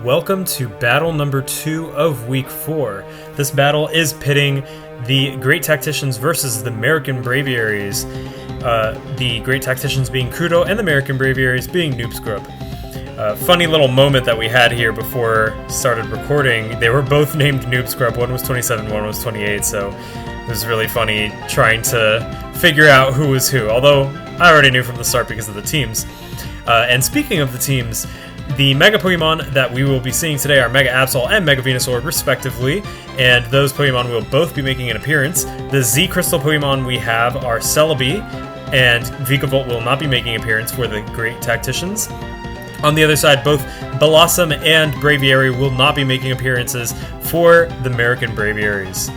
welcome to battle number 2 of week 4. This battle is pitting the Great Tacticians versus the Murican Braviarys. The Great Tacticians being Kudo and the Murican Braviarys being Noob Scrub. Funny little moment that we had here before started recording. They were both named Noob Scrub. One was 27, one was 28, so it was really funny trying to figure out who was who, although I already knew from the start because of the teams. And speaking of the teams, the Mega Pokemon that we will be seeing today are Mega Absol and Mega Venusaur, respectively, and those Pokemon will both be making an appearance. The Z Crystal Pokemon we have are Celebi, and Vikavolt will not be making an appearance for the Great Tacticians. On the other side, both Blossom and Braviary will not be making appearances for the Murican Braviarys.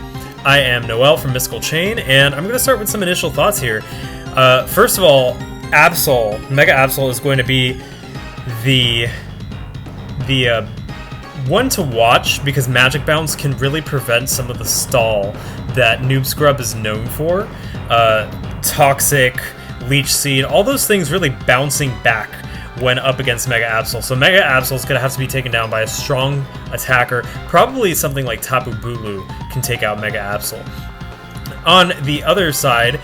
I am Noel from Mystical Chain, and I'm going to start with some initial thoughts here. First of all, Absol, Mega Absol is going to be the one to watch because Magic Bounce can really prevent some of the stall that Noob Scrub is known for. Toxic, Leech Seed, all those things really bouncing back when up against Mega Absol. So Mega Absol is going to have to be taken down by a strong attacker. Probably something like Tapu Bulu can take out Mega Absol. On the other side,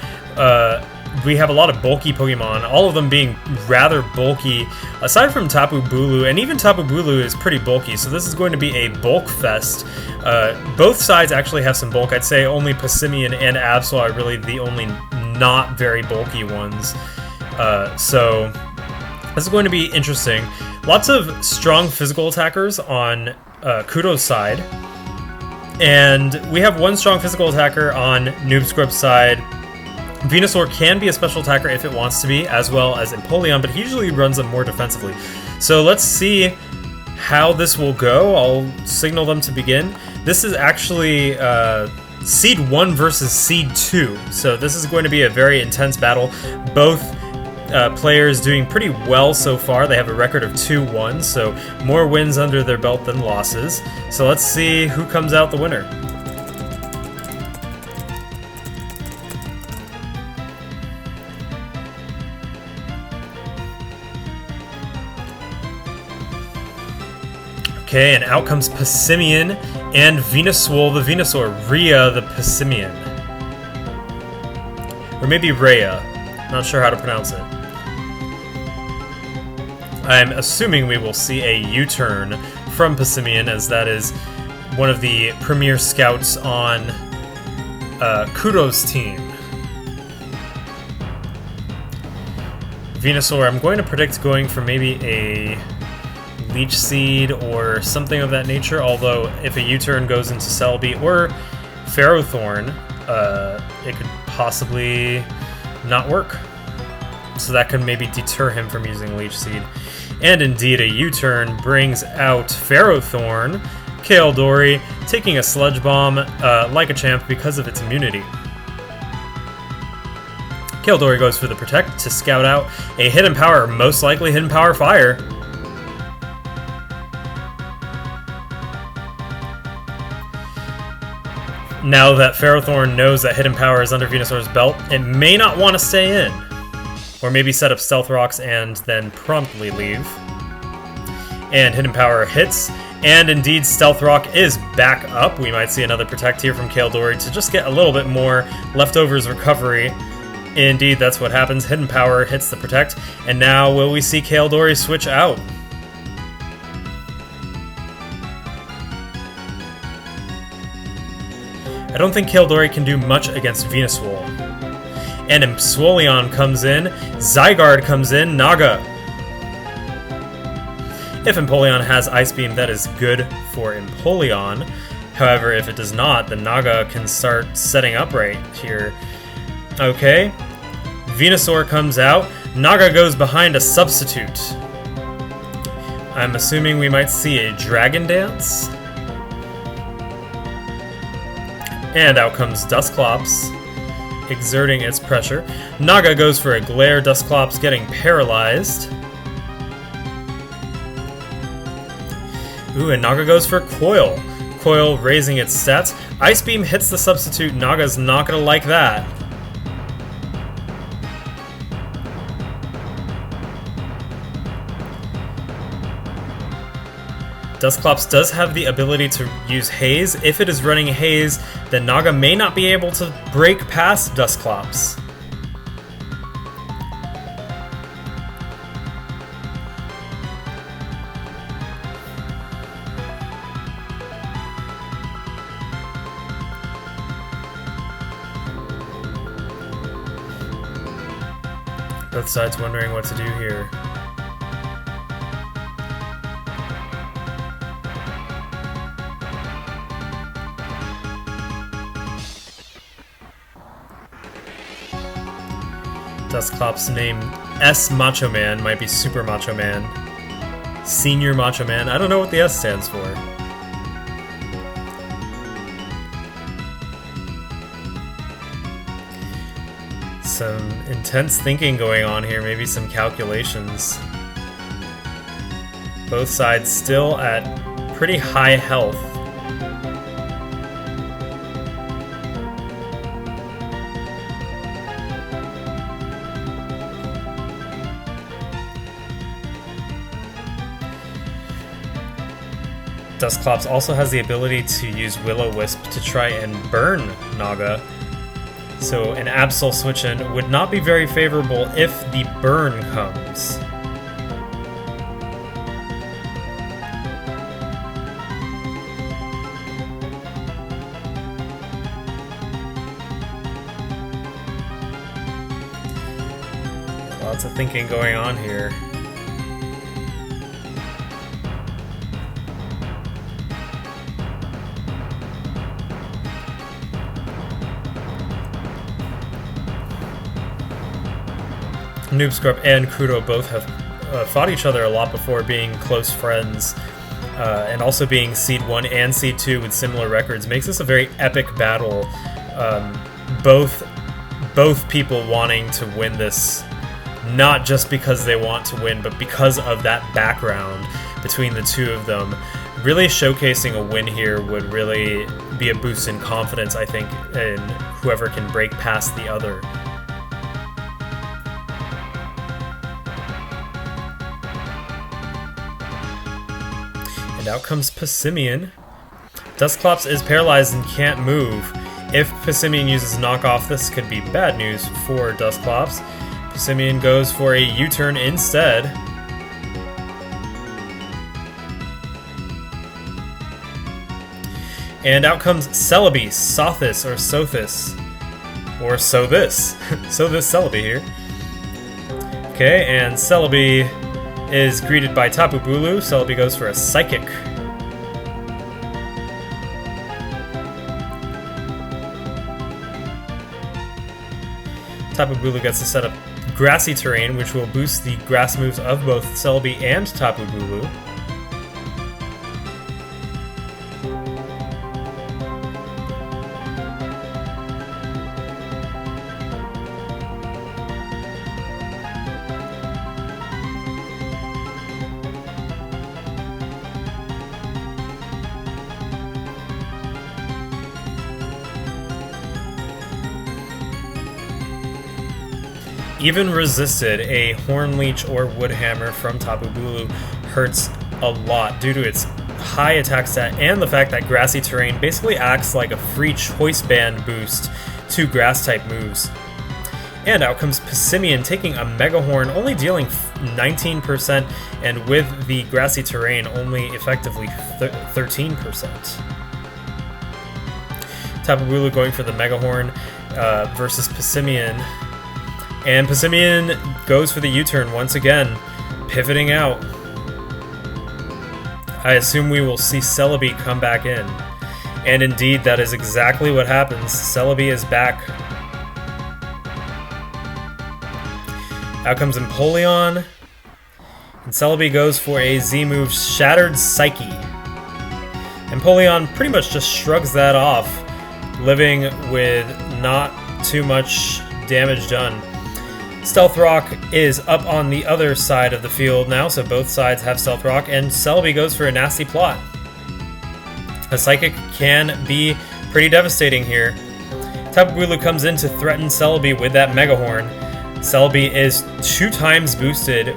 we have a lot of bulky Pokemon, all of them being rather bulky, aside from Tapu Bulu, and even Tapu Bulu is pretty bulky, so this is going to be a bulk fest. Both sides actually have some bulk. I'd say only Passimian and Absol are really the only not very bulky ones. So this is going to be interesting. Lots of strong physical attackers on Kudo's side, and we have one strong physical attacker on Noob Scrub's side. Venusaur can be a special attacker if it wants to be, as well as Empoleon, but he usually runs them more defensively. So let's see how this will go. I'll signal them to begin. This is actually Seed 1 versus Seed 2, so this is going to be a very intense battle. Both players doing pretty well so far. They have a record of 2-1, so more wins under their belt than losses. So let's see who comes out the winner. Okay, and out comes Passimian and Venusaur the Venusaur, Rhea the Passimian. Or maybe Rhea, not sure how to pronounce it. I'm assuming we will see a U-turn from Passimian, as that is one of the premier scouts on Kudo's team. Venusaur, I'm going to predict going for maybe a Leech Seed or something of that nature, although if a U-turn goes into Celebi or Ferrothorn, it could possibly not work. So that could maybe deter him from using Leech Seed. And indeed, a U-turn brings out Ferrothorn, Kaeldori taking a Sludge Bomb like a champ because of its immunity. Kaeldori goes for the Protect to scout out a Hidden Power, most likely Hidden Power Fire. Now that Ferrothorn knows that Hidden Power is under Venusaur's belt, it may not want to stay in. Or maybe set up Stealth Rocks and then promptly leave. And Hidden Power hits, and indeed Stealth Rock is back up. We might see another Protect here from Kaeldori to just get a little bit more Leftovers recovery. Indeed, that's what happens. Hidden Power hits the Protect, and now will we see Kaeldori switch out? I don't think Kaeldori can do much against Venusaur. And Empoleon comes in, Zygarde comes in, Naga. If Empoleon has Ice Beam, that is good for Empoleon. However, if it does not, then Naga can start setting up right here. Okay, Venusaur comes out, Naga goes behind a substitute. I'm assuming we might see a Dragon Dance. And out comes Dusclops, exerting its pressure. Naga goes for a Glare, Dusclops getting paralyzed. Ooh, and Naga goes for Coil. Coil raising its stats. Ice Beam hits the substitute. Naga's not gonna like that. Dusclops does have the ability to use Haze. If it is running Haze, then Naga may not be able to break past Dusclops. Both sides wondering what to do here. Dusclops' name S Macho Man might be Super Macho Man. Senior Macho Man. I don't know what the S stands for. Some intense thinking going on here, maybe some calculations. Both sides still at pretty high health. Dusclops also has the ability to use Will-O-Wisp to try and burn Naga. So an Absol switch-in would not be very favorable if the burn comes. Lots of thinking going on here. Noobscrub and Kudo both have fought each other a lot before, being close friends, and also being Seed 1 and Seed 2 with similar records makes this a very epic battle. Both people wanting to win this, not just because they want to win, but because of that background between the two of them. Really showcasing a win here would really be a boost in confidence, I think, in whoever can break past the other. And out comes Passimian. Dusclops is paralyzed and can't move. If Passimian uses knockoff, this could be bad news for Dusclops. Passimian goes for a U-turn instead. And out comes Celebi, Sothis, or Sothis. Or So This. So This Celebi here. Okay, and Celebi is greeted by Tapu Bulu. Celebi goes for a Psychic. Tapu Bulu gets to set up Grassy Terrain, which will boost the grass moves of both Celebi and Tapu Bulu. Even resisted, a Horn Leech or Wood Hammer from Tapu Bulu hurts a lot due to its high attack stat and the fact that Grassy Terrain basically acts like a free choice band boost to grass type moves. And out comes Passimian taking a Mega Horn, only dealing 19%, and with the Grassy Terrain only effectively 13%. Tapu Bulu going for the Mega Horn versus Passimian. And Passimian goes for the U-turn once again, pivoting out. I assume we will see Celebi come back in. And indeed, that is exactly what happens. Celebi is back. Out comes Empoleon. And Celebi goes for a Z-move, Shattered Psyche. Empoleon pretty much just shrugs that off, living with not too much damage done. Stealth Rock is up on the other side of the field now, so both sides have Stealth Rock, and Celebi goes for a nasty plot. A Psychic can be pretty devastating here. Tapu Bulu comes in to threaten Celebi with that Mega Horn. Celebi is 2 times boosted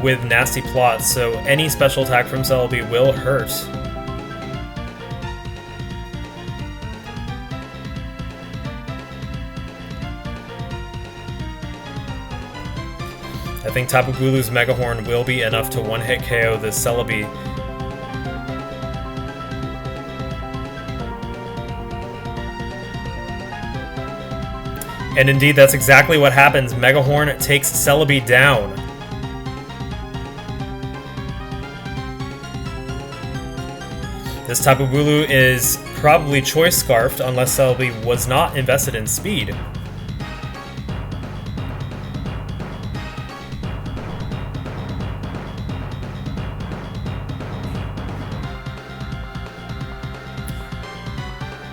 with nasty plot, so any special attack from Celebi will hurt. I think Tapu Bulu's Mega Horn will be enough to one-hit KO this Celebi. And indeed, that's exactly what happens. Mega Horn takes Celebi down. This Tapu Bulu is probably Choice Scarfed unless Celebi was not invested in speed.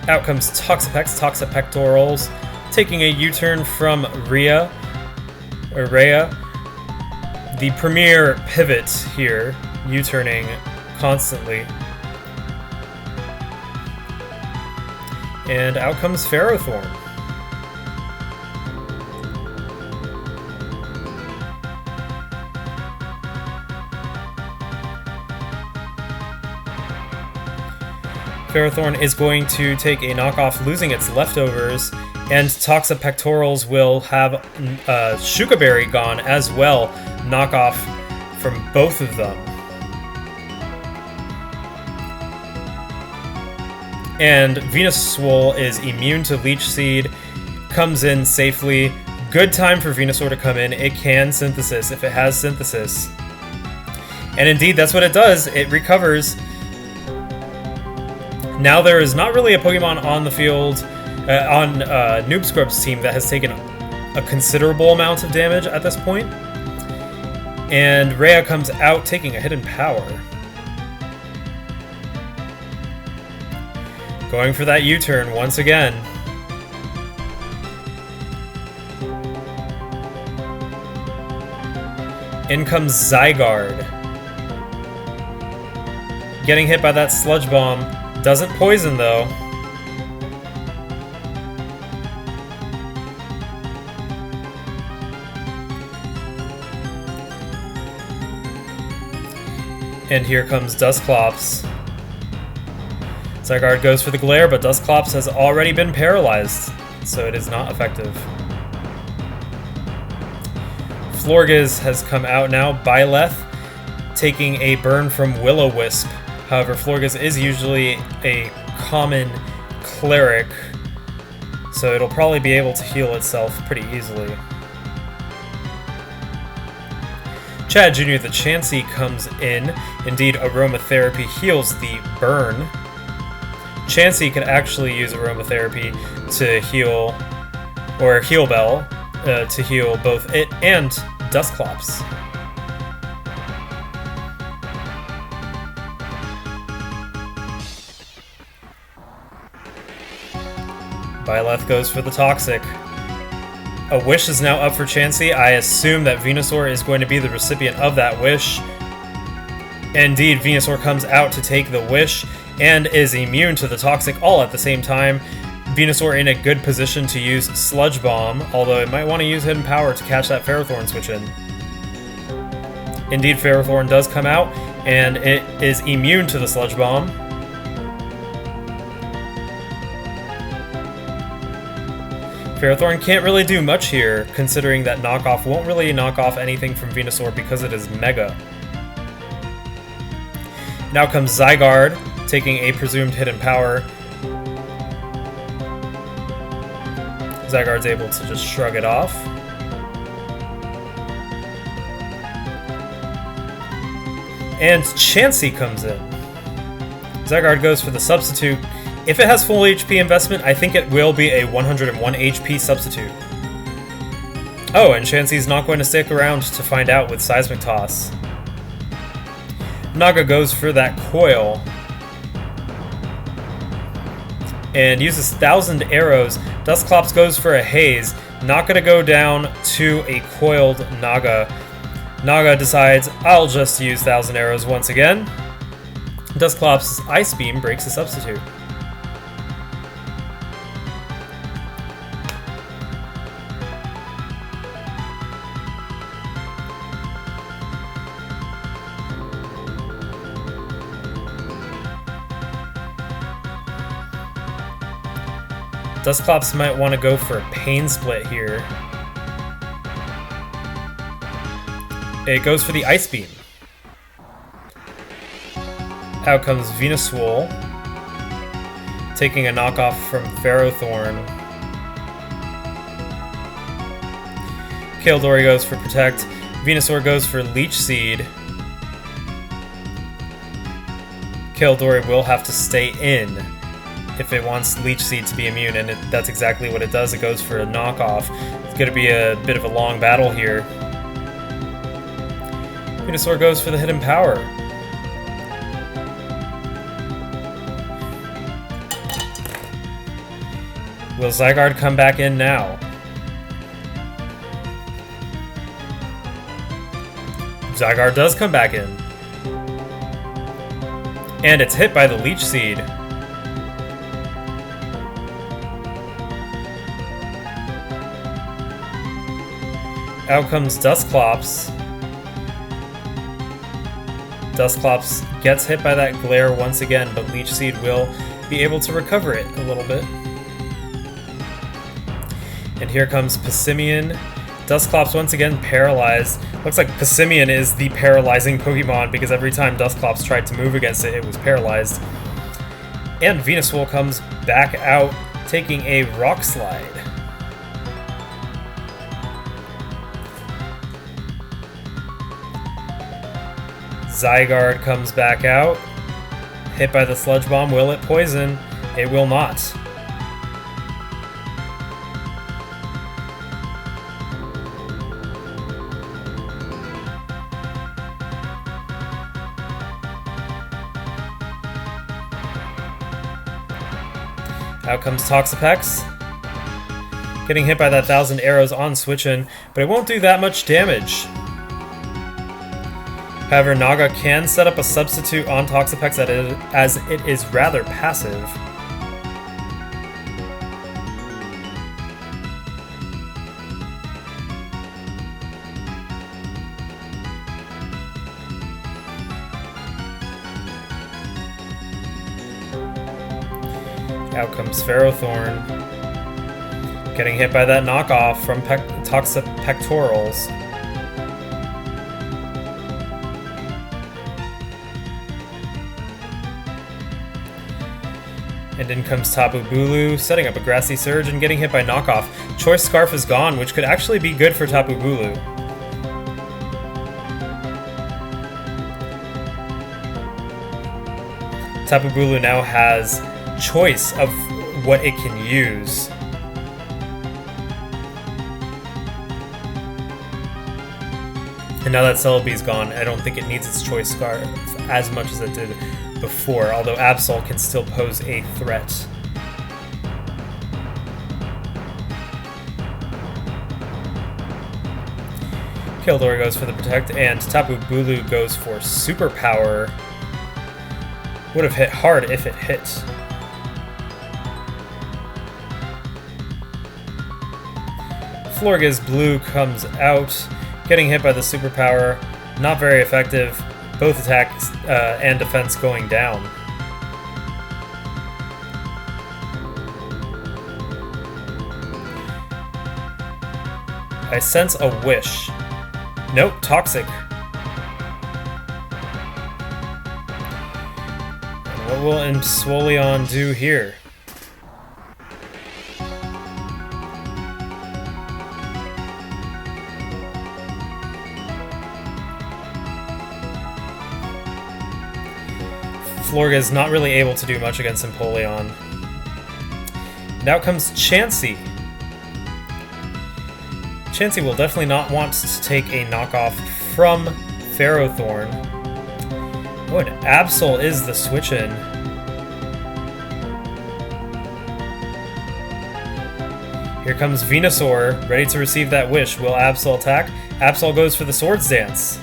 Out comes Toxapex, Toxapectorals, taking a U-turn from Rhea, the premier pivot here, U-turning constantly. And out comes Ferrothorn. Ferrothorn is going to take a knockoff, losing its leftovers, and Toxapectorals will have Shuka Berry gone as well, knockoff from both of them. And Venusaur is immune to Leech Seed, comes in safely. Good time for Venusaur to come in. It can Synthesis if it has Synthesis. And indeed, that's what it does. It recovers. Now there is not really a Pokemon on the field, on Noob Scrub's team, that has taken a considerable amount of damage at this point. And Rhea comes out taking a Hidden Power. Going for that U-turn once again. In comes Zygarde. Getting hit by that Sludge Bomb. Doesn't poison though. And here comes Dusclops. Zygarde goes for the Glare, but Dusclops has already been paralyzed, so it is not effective. Florges has come out now. Byleth taking a burn from Will-O-Wisp. However, Florges is usually a common cleric, so it'll probably be able to heal itself pretty easily. Chad Jr. the Chansey comes in. Indeed, Aromatherapy heals the burn. Chansey could actually use Aromatherapy to heal, or Heal Bell, to heal both it and Dusclops. Byleth goes for the Toxic. A Wish is now up for Chansey. I assume that Venusaur is going to be the recipient of that Wish. Indeed, Venusaur comes out to take the Wish and is immune to the Toxic all at the same time. Venusaur in a good position to use Sludge Bomb, although it might want to use Hidden Power to catch that Ferrothorn switch in. Indeed, Ferrothorn does come out, and it is immune to the Sludge Bomb. Ferrothorn can't really do much here, considering that Knockoff won't really knock off anything from Venusaur because it is Mega. Now comes Zygarde, taking a presumed Hidden Power. Zygarde's able to just shrug it off. And Chansey comes in. Zygarde goes for the Substitute. If it has full HP investment, I think it will be a 101 HP Substitute. Oh, and Chansey's not going to stick around to find out with Seismic Toss. Naga goes for that Coil and uses 1,000 arrows. Dusclops goes for a Haze, not going to go down to a coiled Naga. Naga decides, I'll just use 1,000 arrows once again. Dusclops' Ice Beam breaks the Substitute. Dusclops might want to go for a Pain Split here. It goes for the Ice Beam. Out comes Venusaur, taking a knockoff from Ferrothorn. Kildori goes for Protect. Venusaur goes for Leech Seed. Kildori will have to stay in if it wants Leech Seed to be immune, and that's exactly what it does. It goes for a knockoff. It's going to be a bit of a long battle here. Venusaur goes for the Hidden Power. Will Zygarde come back in now? Zygarde does come back in. And it's hit by the Leech Seed. Out comes Dusclops. Dusclops gets hit by that glare once again, but Leech Seed will be able to recover it a little bit. And here comes Passimian. Dusclops once again paralyzed. Looks like Passimian is the paralyzing Pokemon because every time Dusclops tried to move against it, it was paralyzed. And Venusaur comes back out, taking a Rock Slide. Zygarde comes back out. Hit by the Sludge Bomb. Will it poison? It will not. Out comes Toxapex. Getting hit by that 1,000 arrows on Switchin, but it won't do that much damage. However, Naga can set up a substitute on Toxapex as it is rather passive. Out comes Ferrothorn. Getting hit by that knockoff from Toxapectorals. And in comes Tapu Bulu, setting up a Grassy Surge and getting hit by knockoff. Choice Scarf is gone, which could actually be good for Tapu Bulu. Tapu Bulu now has choice of what it can use. And now that Celebi's gone, I don't think it needs its Choice Scarf as much as it did before, although Absol can still pose a threat. Kildori goes for the Protect, and Tapu Bulu goes for Superpower. Would have hit hard if it hit. Florges Blue comes out, getting hit by the Superpower. Not very effective. Both attacks and defense going down. I sense a Wish. Nope, Toxic. And what will Empoleon do here? Florges not really able to do much against Empoleon. Now comes Chansey. Chansey will definitely not want to take a knockoff from Ferrothorn. Oh, and Absol is the switch-in. Here comes Venusaur, ready to receive that wish. Will Absol attack? Absol goes for the Swords Dance.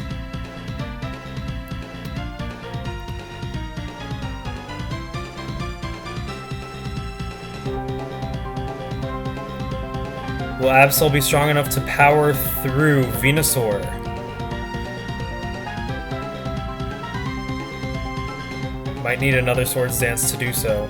Will Absol be strong enough to power through Venusaur? Might need another Swords Dance to do so.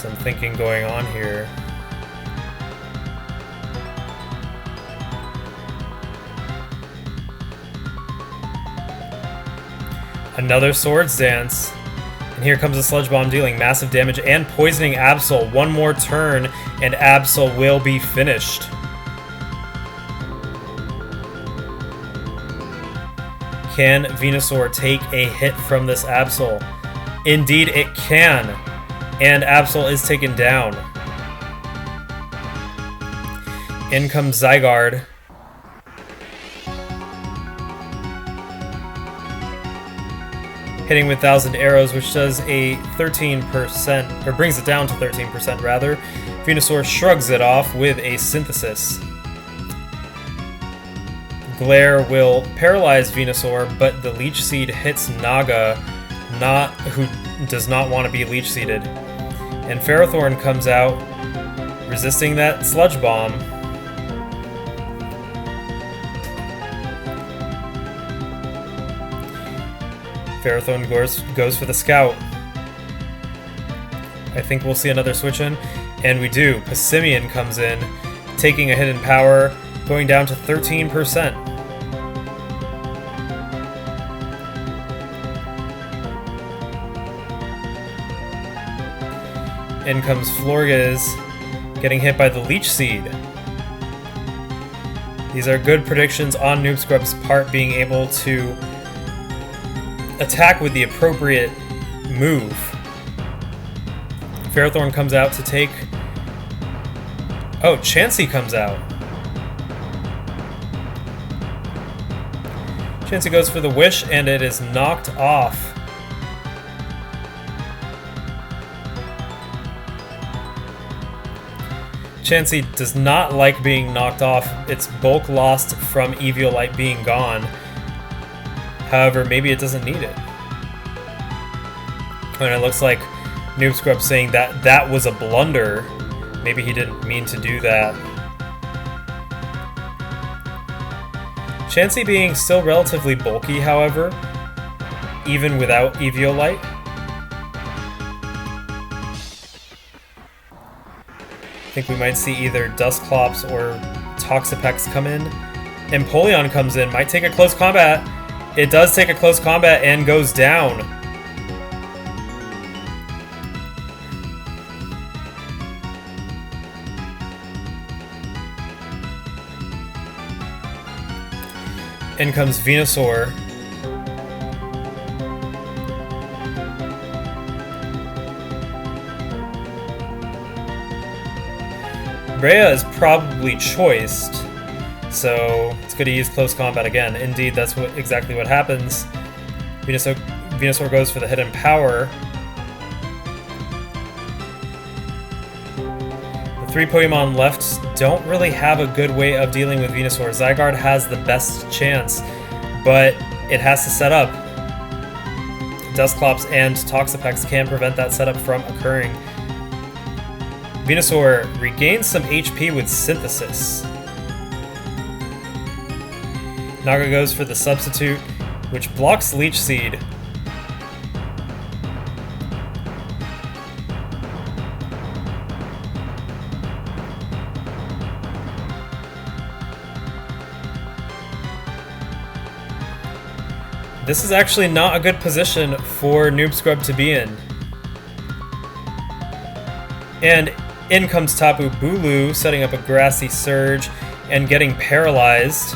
Some thinking going on here. Another Swords Dance. And here comes a Sludge Bomb dealing massive damage and poisoning Absol. One more turn and Absol will be finished. Can Venusaur take a hit from this Absol? Indeed it can. And Absol is taken down. In comes Zygarde. Hitting with 1,000 arrows, which does a 13%, or brings it down to 13% rather. Venusaur shrugs it off with a Synthesis. Glare will paralyze Venusaur, but the Leech Seed hits Naga, who does not want to be Leech Seeded. And Ferrothorn comes out, resisting that Sludge Bomb. Ferrothorn goes for the Scout. I think we'll see another switch in. And we do. Passimian comes in, taking a hit in power, going down to 13%. In comes Florges, getting hit by the Leech Seed. These are good predictions on Noob Scrub's part, being able to attack with the appropriate move. Ferrothorn comes out to take... Oh, Chansey comes out. Chansey goes for the Wish, and it is knocked off. Chansey does not like being knocked off. Its bulk lost from Eviolite being gone. However, maybe it doesn't need it. And it looks like Noob Scrub saying that that was a blunder. Maybe he didn't mean to do that. Chansey being still relatively bulky, however, even without Eviolite. I think we might see either Dusclops or Toxapex come in. Empoleon comes in, might take a close combat. It does take a close combat and goes down. In comes Venusaur. Rhea is probably choiced, so it's good to use close combat again. Indeed, that's exactly what happens. Venusaur goes for the hidden power. The three Pokemon left don't really have a good way of dealing with Venusaur. Zygarde has the best chance, but it has to set up. Dusclops and Toxapex can prevent that setup from occurring. Venusaur regains some HP with Synthesis. Naga goes for the Substitute, which blocks Leech Seed. This is actually not a good position for Noob Scrub to be in. And in comes Tapu Bulu, setting up a Grassy Surge and getting paralyzed.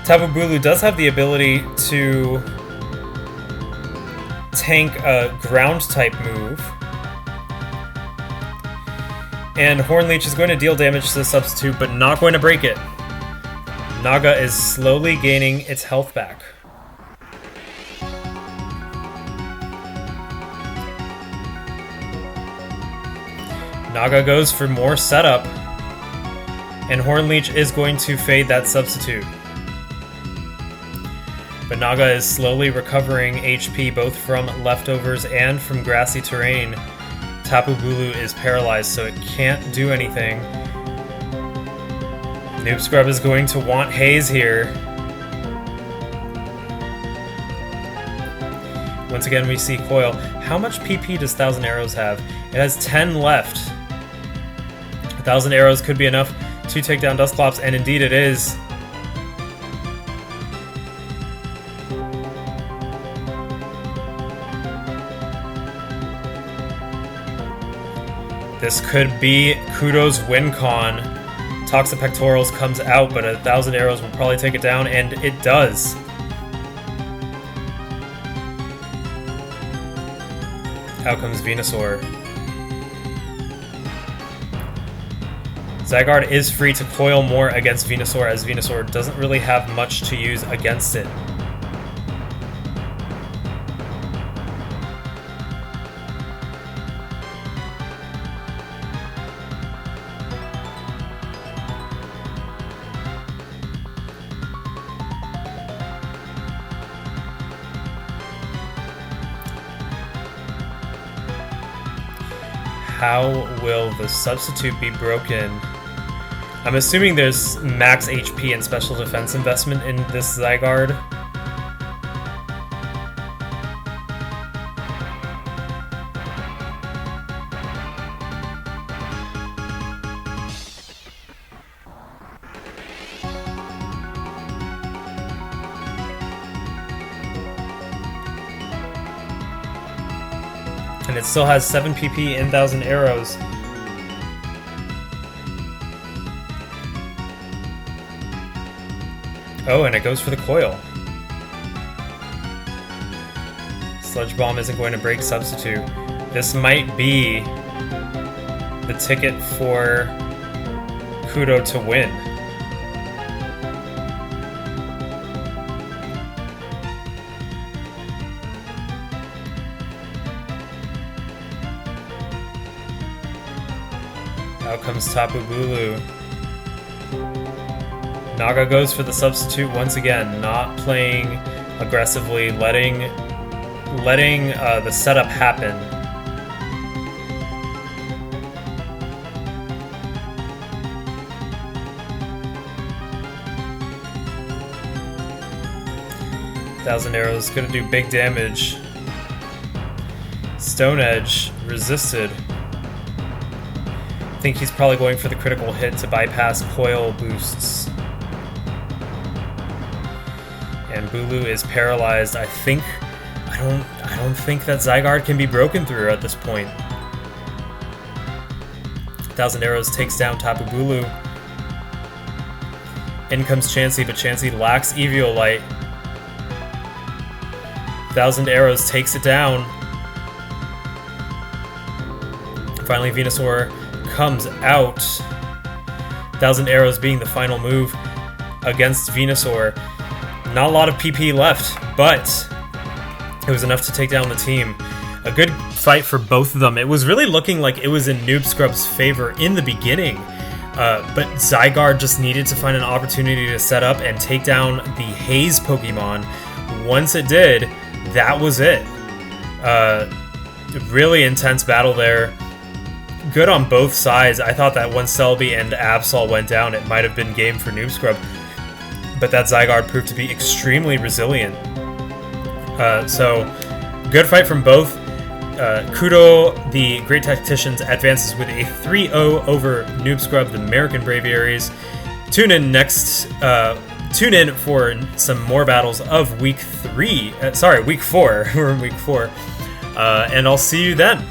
Tapu Bulu does have the ability to tank a ground-type move. And Hornleech is going to deal damage to the Substitute, but not going to break it. Naga is slowly gaining its health back. Naga goes for more setup, and Hornleech is going to fade that Substitute. But Naga is slowly recovering HP both from leftovers and from grassy terrain. Tapu Bulu is paralyzed, so it can't do anything. Noob Scrub is going to want Haze here. Once again, we see Coil. How much PP does Thousand Arrows have? It has 10 left. 1,000 arrows could be enough to take down Dusclops, and indeed it is. This could be Kudo's win con. Toxic Pectorals comes out, but 1,000 arrows will probably take it down, and it does. Out comes Venusaur. Zygarde is free to coil more against Venusaur, as Venusaur doesn't really have much to use against it. How will the substitute be broken? I'm assuming there's max HP and special defense investment in this Zygarde. And it still has 7 PP and 1,000 arrows. Oh, and it goes for the coil. Sludge Bomb isn't going to break substitute. This might be the ticket for Kudo to win. Out comes Tapu Bulu. Naga goes for the substitute once again, not playing aggressively, letting the setup happen. Thousand Arrows gonna do big damage. Stone Edge resisted. I think he's probably going for the critical hit to bypass coil boosts. And Bulu is paralyzed. I don't think that Zygarde can be broken through at this point. Thousand Arrows takes down Tapu Bulu. In comes Chansey, but Chansey lacks Eviolite. Thousand Arrows takes it down. Finally, Venusaur comes out. Thousand Arrows being the final move against Venusaur. Not a lot of PP left, but it was enough to take down the team. A good fight for both of them. It was really looking like it was in Noob Scrub's favor in the beginning, but Zygarde just needed to find an opportunity to set up and take down the Haze Pokemon. Once it did, that was it. Really intense battle there. Good on both sides. I thought that when Celebi and Absol went down, it might have been game for Noob Scrub, but that Zygarde proved to be extremely resilient. So, good fight from both. Kudo, the Great Tacticians, advances with a 3-0 over Noob Scrub, the Murican Braviarys. Tune in for some more battles of week 4. We're in week 4. And I'll see you then.